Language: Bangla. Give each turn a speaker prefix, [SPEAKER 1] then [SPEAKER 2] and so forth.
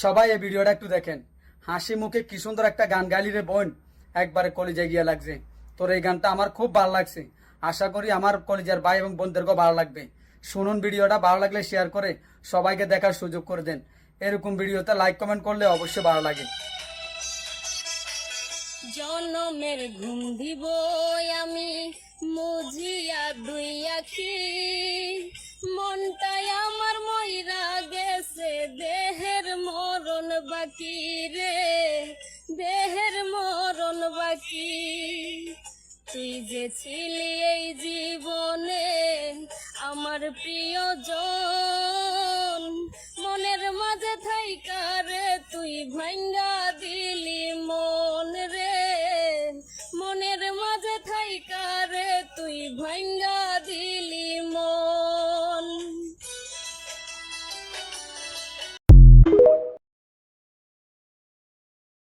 [SPEAKER 1] সবাই এই ভিডিওটা একটু দেখেন। হাসি মুখে কি সুন্দর একটা গান গাইলি রে বোন, একবারে কলিজায় গিয়ে লাগছে। তোর এই গানটা আমার খুব ভালো লাগছে। আশা করি আমার কলিজার ভাই এবং বোনদেরকেও ভালো লাগবে। শুনুন, ভিডিওটা ভালো লাগলে শেয়ার করে সবাইকে দেখার সুযোগ করে দেন। এরকম ভিডিওতে লাইক কমেন্ট করলে অবশ্যই ভালো লাগে।
[SPEAKER 2] জনমের ঘুম দিব আমি মুজিয়া দুই আখি, মনটাই আমার মইরা গেছে, দেহের মরণ বাকি রে, দেহের মরণ বাকি। তুই যে ছিলি এই জীবনে আমার প্রিয়জন, মনের মাঝে থাইকা